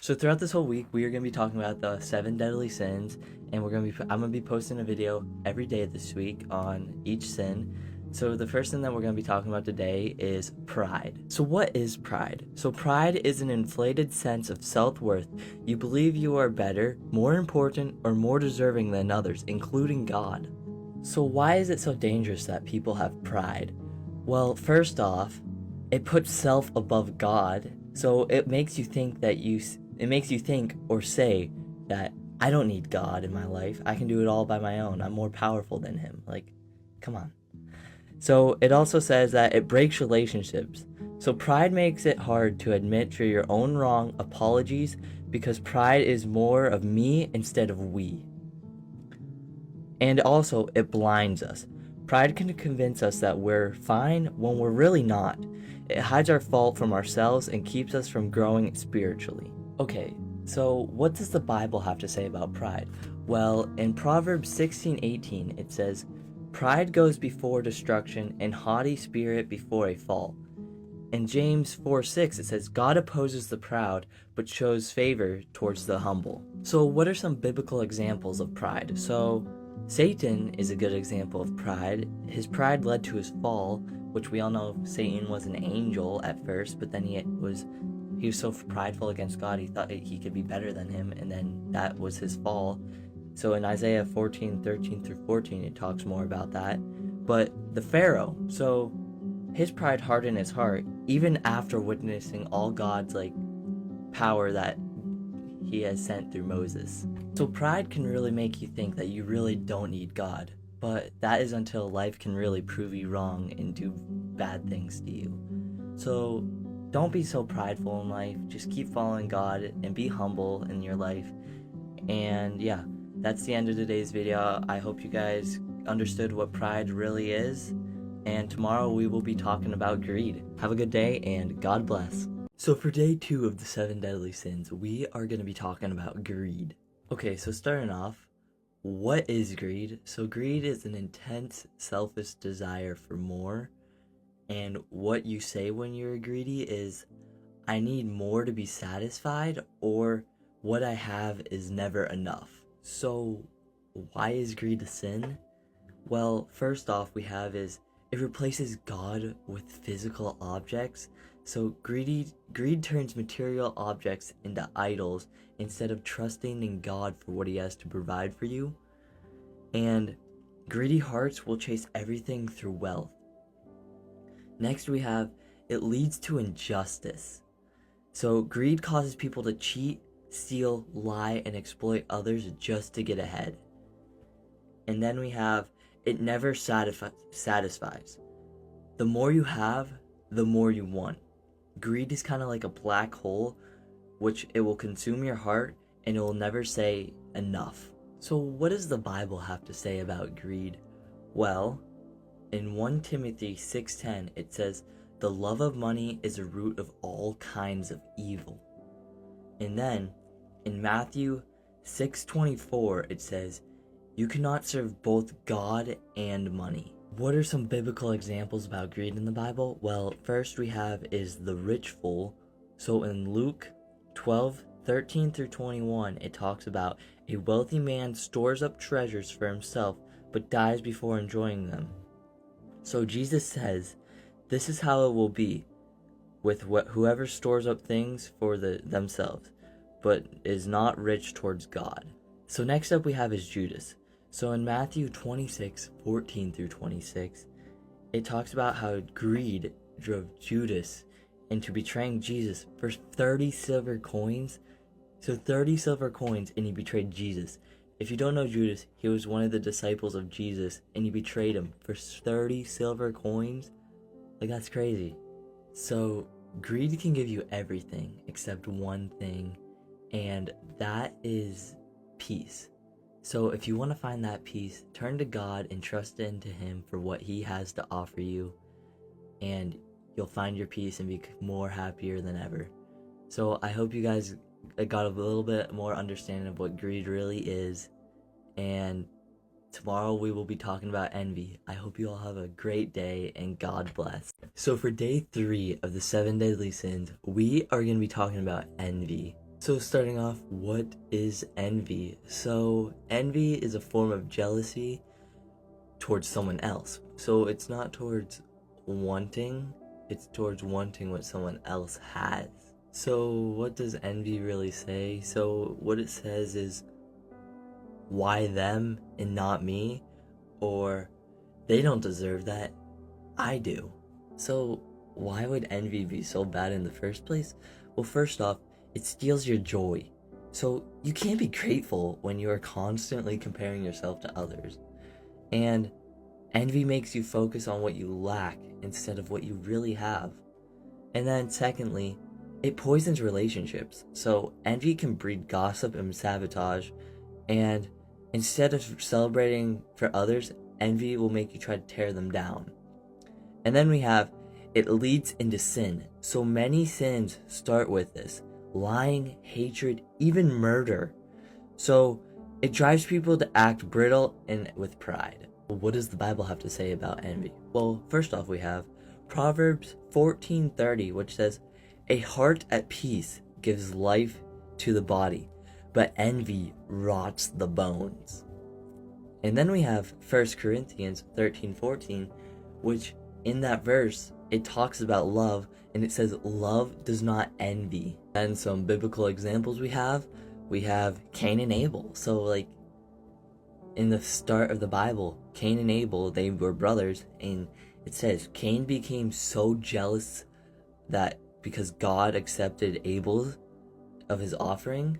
So throughout this whole week, we are going to be talking about the 7 deadly sins, and I'm going to be posting a video every day this week on each sin. So the first thing that we're going to be talking about today is pride. So what is pride? So pride is an inflated sense of self-worth. You believe you are better, more important, or more deserving than others, including God. So why is it so dangerous that people have pride? Well, first off, it puts self above God. So it makes you think or say that I don't need God in my life. I can do it all by my own. I'm more powerful than him. Like, come on. So it also says that it breaks relationships. So pride makes it hard to admit to your own wrong apologies because pride is more of me instead of we. And also, it blinds us. Pride can convince us that we're fine when we're really not. It hides our fault from ourselves and keeps us from growing spiritually. Okay, so what does the Bible have to say about pride? Well, in Proverbs 16:18, it says, "Pride goes before destruction and haughty spirit before a fall." In James 4:6, it says, "God opposes the proud, but shows favor towards the humble." So what are some biblical examples of pride? So Satan is a good example of pride. His pride led to his fall, which we all know Satan was an angel at first, but then he was so prideful against God, he thought he could be better than him, and then that was his fall. So in Isaiah 14:13-14, it talks more about that. But the Pharaoh, so his pride hardened his heart, even after witnessing all God's power that he has sent through Moses. So pride can really make you think that you really don't need God, but that is until life can really prove you wrong and do bad things to you. So don't be so prideful in life. Just keep following God and be humble in your life. And yeah, that's the end of today's video. I hope you guys understood what pride really is. And tomorrow we will be talking about greed. Have a good day and God bless. So for day 2 of the 7 deadly sins, we are going to be talking about greed. Okay, so starting off, what is greed? So greed is an intense, selfish desire for more. And what you say when you're greedy is, I need more to be satisfied, or what I have is never enough. So why is greed a sin? Well, first off we have is, it replaces God with physical objects. So greed turns material objects into idols instead of trusting in God for what he has to provide for you. And greedy hearts will chase everything through wealth. Next we have, it leads to injustice. So greed causes people to cheat, steal, lie, and exploit others just to get ahead. And then we have, it never satisfies. The more you have, the more you want. Greed is kind of like a black hole, which it will consume your heart and it will never say enough. So what does the Bible have to say about greed? Well, in 1 Timothy 6:10, it says, "The love of money is a root of all kinds of evil." And then in Matthew 6:24, it says, "You cannot serve both God and money." What are some biblical examples about greed in the Bible? Well, first we have is the rich fool. So in Luke 12:13-21, it talks about a wealthy man stores up treasures for himself, but dies before enjoying them. So Jesus says, this is how it will be with whoever stores up things for themselves, but is not rich towards God. So next up we have is Judas. So in Matthew 26:14-26, it talks about how greed drove Judas into betraying Jesus for 30 silver coins. So 30 silver coins, and he betrayed Jesus. If you don't know Judas, he was one of the disciples of Jesus, and he betrayed him for 30 silver coins. That's crazy. So greed can give you everything except one thing, and that is peace. So if you want to find that peace, turn to God and trust into him for what he has to offer you, and you'll find your peace and be more happier than ever. So I hope you guys got a little bit more understanding of what greed really is, and tomorrow we will be talking about envy. I hope you all have a great day and God bless. So for day 3 of the 7 deadly sins, we are going to be talking about envy. So starting off, what is envy? So envy is a form of jealousy towards someone else. So it's not towards wanting, it's towards wanting what someone else has. So what does envy really say? So what it says is, why them and not me? Or they don't deserve that, I do. So why would envy be so bad in the first place? Well, first off, it steals your joy. So you can't be grateful when you are constantly comparing yourself to others. And envy makes you focus on what you lack instead of what you really have. And then secondly, it poisons relationships. So envy can breed gossip and sabotage. And instead of celebrating for others, envy will make you try to tear them down. And then we have, it leads into sin. So many sins start with this: lying, hatred, even murder. So it drives people to act brittle and with pride. What does the Bible have to say about envy? Well, first off, we have Proverbs 14:30, which says, "A heart at peace gives life to the body, but envy rots the bones." And then we have 1 Corinthians 13:14, which in that verse, it talks about love, and it says love does not envy. And some biblical examples we have Cain and Abel. So like in the start of the Bible, Cain and Abel, they were brothers, and it says Cain became so jealous that because God accepted Abel's of his offering,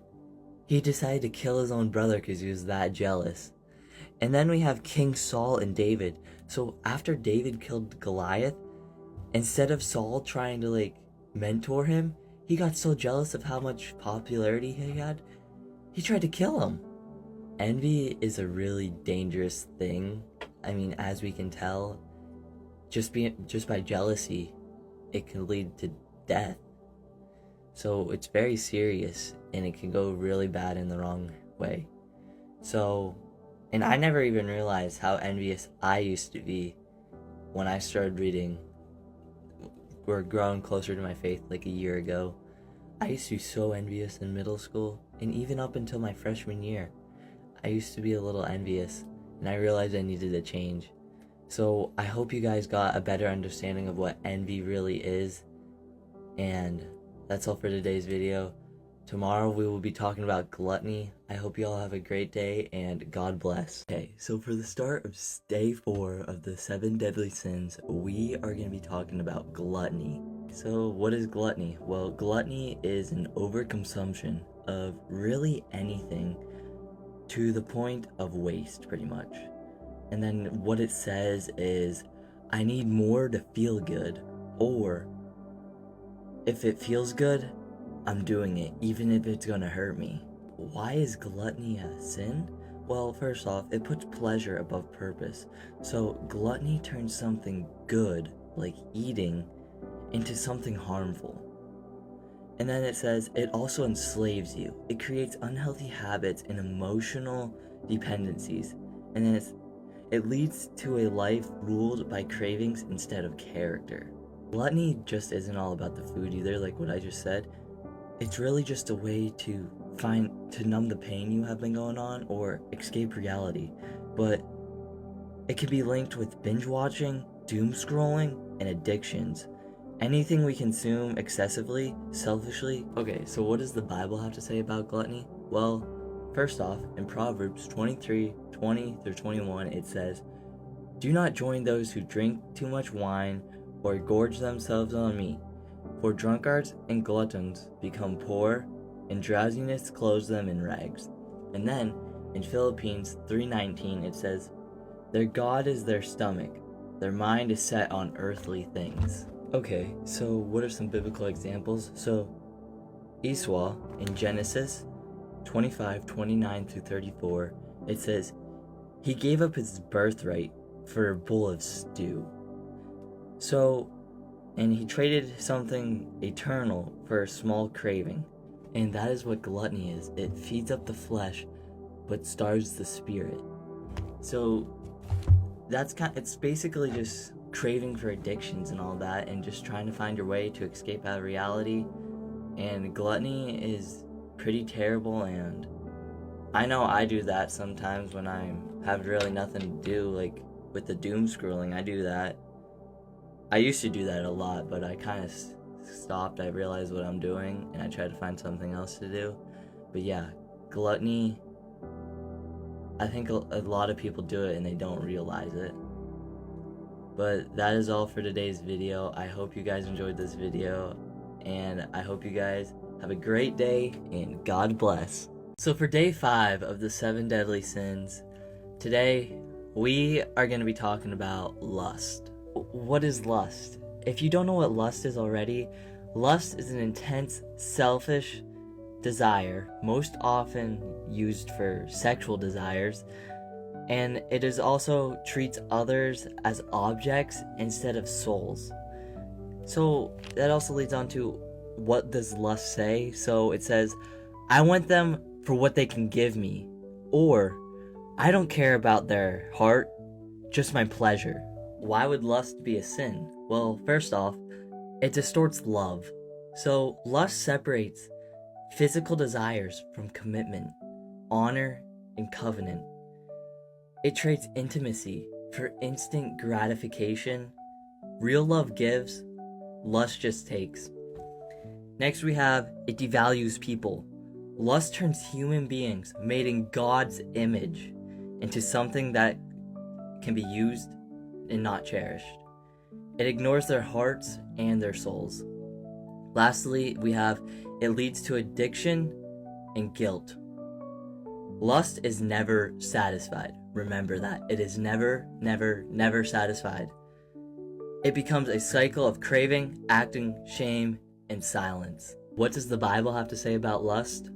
he decided to kill his own brother because he was that jealous. And then we have King Saul and David. So after David killed Goliath, instead of Saul trying to like mentor him, he got so jealous of how much popularity he had, he tried to kill him. Envy is a really dangerous thing. I mean, as we can tell, just by jealousy, it can lead to death. So it's very serious, and it can go really bad in the wrong way. So, and I never even realized how envious I used to be when I started reading or growing closer to my faith like a year ago. I used to be so envious in middle school, and even up until my freshman year, I used to be a little envious, and I realized I needed to change. So I hope you guys got a better understanding of what envy really is, and that's all for today's video. Tomorrow we will be talking about gluttony. I hope you all have a great day, and God bless. Okay, so for the start of day 4 of the 7 deadly sins, we are going to be talking about gluttony. So what is gluttony? Well, gluttony is an overconsumption of really anything to the point of waste, pretty much. And then what it says is, I need more to feel good, or if it feels good, I'm doing it, even if it's gonna hurt me. Why is gluttony a sin? Well, first off, it puts pleasure above purpose. So gluttony turns something good, like eating, into something harmful. And then it says it also enslaves you. It creates unhealthy habits and emotional dependencies. And then it leads to a life ruled by cravings instead of character. Gluttony just isn't all about the food either, like what I just said. It's really just a way to numb the pain you have been going on or escape reality. But it can be linked with binge watching, doom scrolling, and addictions. Anything we consume excessively, selfishly. Okay, so what does the Bible have to say about gluttony? Well, first off, in Proverbs 23:20-21, it says, "Do not join those who drink too much wine or gorge themselves on meat, for drunkards and gluttons become poor, and drowsiness clothes them in rags." And then, in Philippians 3:19, it says, "Their God is their stomach, their mind is set on earthly things." Okay, so what are some biblical examples? So, Esau in Genesis 25:29-34, it says, "He gave up his birthright for a bowl of stew." So, and he traded something eternal for a small craving. And that is what gluttony is. It feeds up the flesh, but starves the spirit. So, it's basically just craving for addictions and all that, and just trying to find your way to escape out of reality. And gluttony is pretty terrible, and I know I do that sometimes when I have really nothing to do, like with the doom scrolling. I do that. I used to do that a lot, but I kind of stopped. I realized what I'm doing, and I tried to find something else to do. But yeah, gluttony, I think a lot of people do it and they don't realize it. But that is all for today's video. I hope you guys enjoyed this video, and I hope you guys have a great day, and God bless. So for day 5 of the 7 deadly sins, today we are going to be talking about lust. What is lust? If you don't know what lust is already, lust is an intense, selfish desire, most often used for sexual desires, and it is also treats others as objects instead of souls. So that also leads on to, what does lust say? So it says, I want them for what they can give me, or I don't care about their heart, just my pleasure. Why would lust be a sin? Well, first off, it distorts love. So lust separates physical desires from commitment, honor, and covenant. It trades intimacy for instant gratification. Real love gives, lust just takes. Next we have, it devalues people. Lust turns human beings made in God's image into something that can be used and not cherished. It ignores their hearts and their souls. Lastly, we have, it leads to addiction and guilt. Lust is never satisfied. Remember that. It is never, never, never satisfied. It becomes a cycle of craving, acting, shame, and silence. What does the Bible have to say about lust?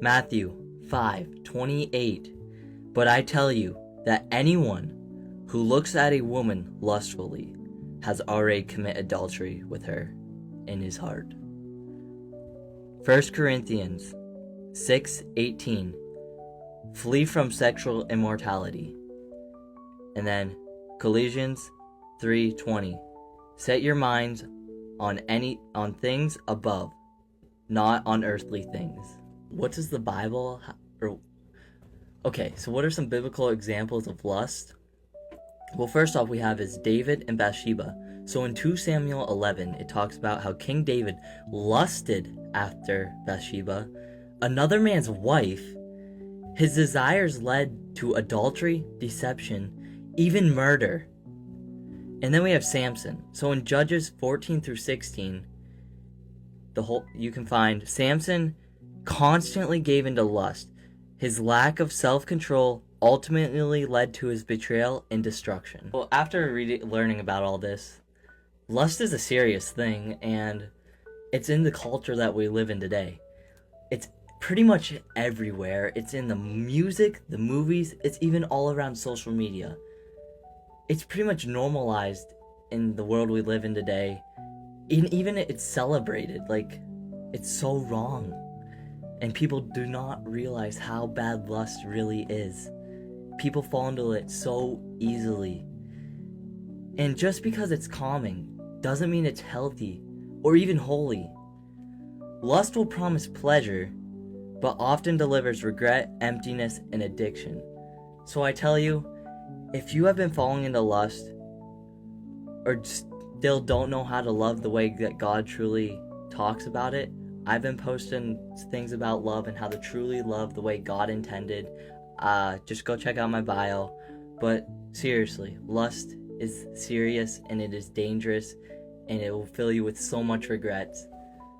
Matthew 5:28. But I tell you that anyone who looks at a woman lustfully has already committed adultery with her in his heart. 1 Corinthians 6:18. Flee from sexual immorality. And then Colossians 3:20. Set your minds on things above, not on earthly things. What does the Bible Okay, so what are some biblical examples of lust? Well, first off, we have is David and Bathsheba. So in 2 Samuel 11, it talks about how King David lusted after Bathsheba, another man's wife. His desires led to adultery, deception, even murder. And then we have Samson. So in Judges 14-16, you can find Samson constantly gave into lust. His lack of self-control ultimately led to his betrayal and destruction. Well, after learning about all this, lust is a serious thing, and it's in the culture that we live in today. It's pretty much everywhere. It's in the music, the movies, it's even all around social media. It's pretty much normalized in the world we live in today. Even it's celebrated. Like, it's so wrong. And people do not realize how bad lust really is. People fall into it so easily. And just because it's calming doesn't mean it's healthy or even holy. Lust will promise pleasure, but often delivers regret, emptiness, and addiction. So I tell you, if you have been falling into lust, or still don't know how to love the way that God truly talks about it, I've been posting things about love and how to truly love the way God intended. Just go check out my bio. But seriously, lust is serious and it is dangerous, and it will fill you with so much regrets.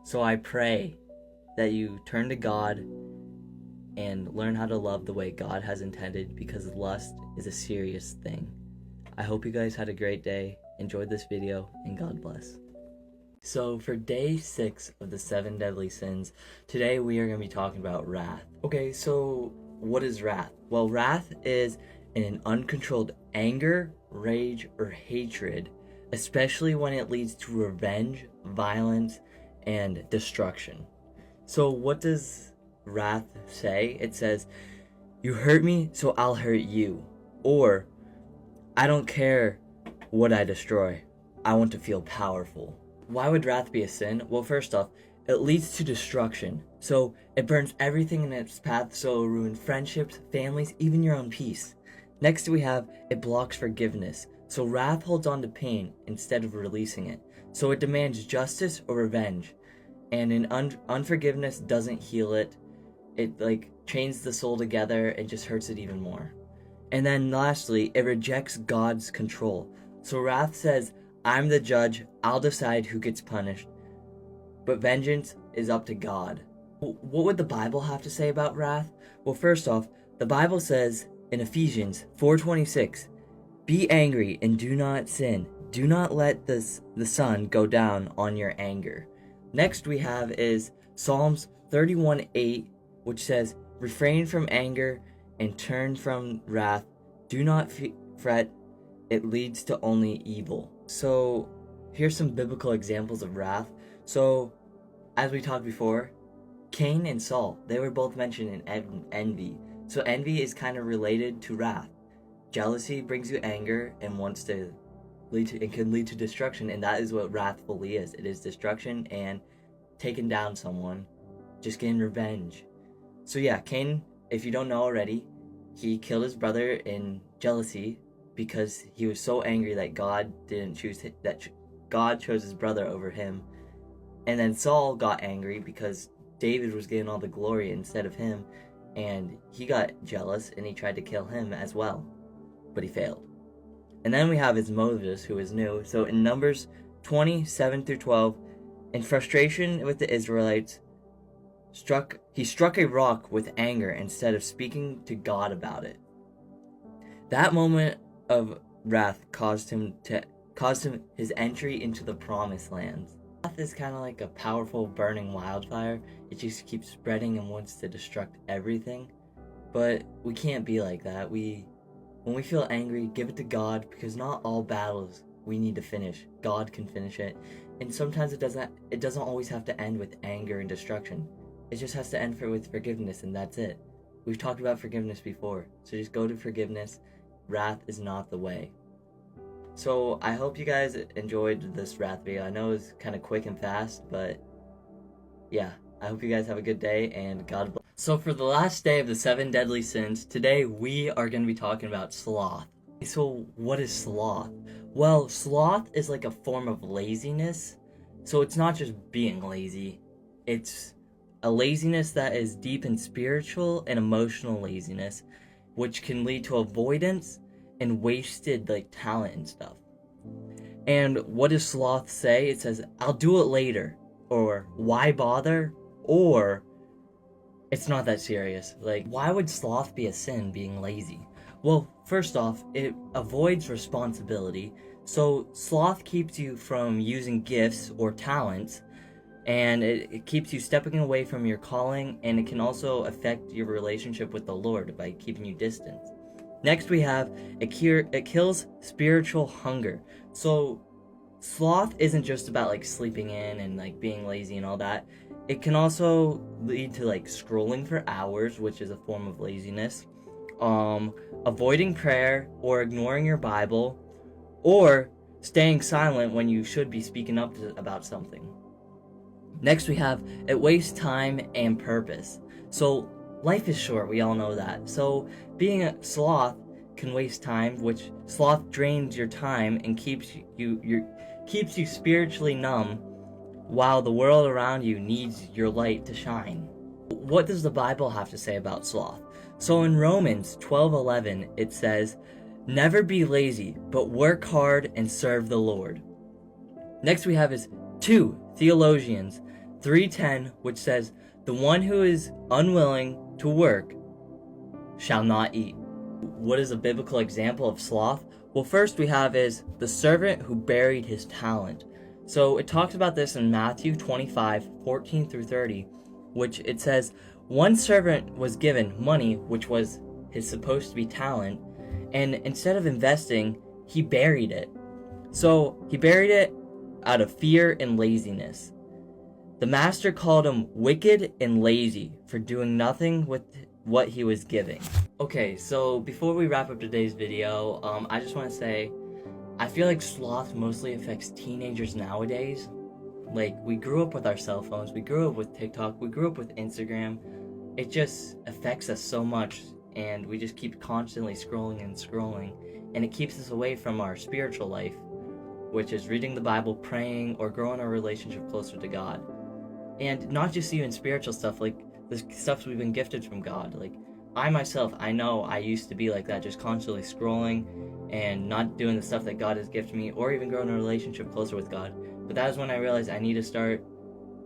So I pray that you turn to God and learn how to love the way God has intended, because lust is a serious thing. I hope you guys had a great day, enjoyed this video, and God bless. So for day 6 of the 7 deadly sins, today we are going to be talking about wrath. Okay, so what is wrath? Well, wrath is an uncontrolled anger, rage, or hatred, especially when it leads to revenge, violence, and destruction. So what does wrath say? It says, you hurt me, so I'll hurt you. Or, I don't care what I destroy. I want to feel powerful. Why would wrath be a sin? Well, first off, it leads to destruction. So it burns everything in its path, so it'll ruin friendships, families, even your own peace. Next we have, it blocks forgiveness. So wrath holds on to pain instead of releasing it. So it demands justice or revenge. And unforgiveness doesn't heal it. It chains the soul together and just hurts it even more. And then lastly, it rejects God's control. So wrath says, I'm the judge, I'll decide who gets punished. But vengeance is up to God. What would the Bible have to say about wrath? Well, first off, the Bible says in Ephesians 4:26, be angry and do not sin. Do not let the sun go down on your anger. Next we have is Psalms 31:8, which says, refrain from anger and turn from wrath. Do not fret, it leads to only evil. So here's some biblical examples of wrath. So as we talked before, Cain and Saul, they were both mentioned in envy. So envy is kind of related to wrath. Jealousy brings you anger and can lead to destruction, and that is what wrathfully is. It is destruction and taking down someone, just getting revenge. So yeah, Cain, if you don't know already, he killed his brother in jealousy because he was so angry that God God chose his brother over him. And then Saul got angry because David was getting all the glory instead of him, and he got jealous and he tried to kill him as well, but he failed. And then we have his Moses, who is new. So in Numbers 20:7-12, in frustration with the Israelites, he struck a rock with anger instead of speaking to God about it. That moment of wrath caused him his entry into the promised land. Wrath is kind of like a powerful burning wildfire. It just keeps spreading and wants to destruct everything. But we can't be like that. When we feel angry, give it to God, because not all battles we need to finish. God can finish it. And sometimes it doesn't always have to end with anger and destruction. It just has to end with forgiveness, and that's it. We've talked about forgiveness before, so just go to forgiveness. Wrath is not the way. So I hope you guys enjoyed this wrath video. I know it was kind of quick and fast, but yeah, I hope you guys have a good day, and God bless. So for the last day of the 7 deadly sins, today we are going to be talking about sloth. So what is sloth? Well, sloth is like a form of laziness. So it's not just being lazy. It's a laziness that is deep in spiritual and emotional laziness, which can lead to avoidance and wasted talent and stuff. And what does sloth say? It says, I'll do it later, or why bother, or it's not that serious. Why would sloth be a sin, being lazy? Well, first off, it avoids responsibility. So sloth keeps you from using gifts or talents, and it keeps you stepping away from your calling, and it can also affect your relationship with the Lord by keeping you distant. Next we have, it kills spiritual hunger. So sloth isn't just about sleeping in and being lazy and all that. It can also lead to scrolling for hours, which is a form of laziness, avoiding prayer or ignoring your Bible, or staying silent when you should be speaking up about something. Next we have, it wastes time and purpose. So life is short, we all know that. So being a sloth can waste time, which sloth drains your time and keeps you spiritually numb, while the world around you needs your light to shine. What does the Bible have to say about sloth? So in Romans 12:11 it says, never be lazy, but work hard and serve the Lord. Next we have is 2 Theologians 3:10, which says, the one who is unwilling to work shall not eat. What is a biblical example of sloth? Well, first we have is the servant who buried his talent. So it talks about this in Matthew 25:14-30, which it says, one servant was given money, which was his supposed to be talent, and instead of investing, he buried it. So he buried it out of fear and laziness. The master called him wicked and lazy for doing nothing with what he was giving. Okay, so before we wrap up today's video, I just want to say, I feel like sloth mostly affects teenagers nowadays. Like, we grew up with our cell phones, we grew up with TikTok, we grew up with Instagram. It just affects us so much, and we just keep constantly scrolling and scrolling, and it keeps us away from our spiritual life, which is reading the Bible, praying, or growing our relationship closer to God. And not just even spiritual stuff, like the stuff we've been gifted from God. Like, I myself, I know I used to be like that, just constantly scrolling and not doing the stuff that God has gifted me, or even growing a relationship closer with God. But that was when I realized I need to start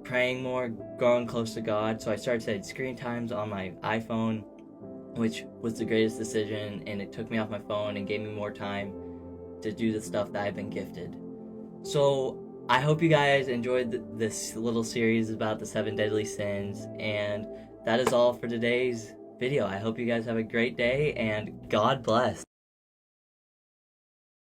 praying more, growing close to God. So I started setting screen times on my iPhone, which was the greatest decision, and it took me off my phone and gave me more time to do the stuff that I've been gifted. So I hope you guys enjoyed this little series about the 7 deadly sins, and that is all for today's video. I hope you guys have a great day, and God bless.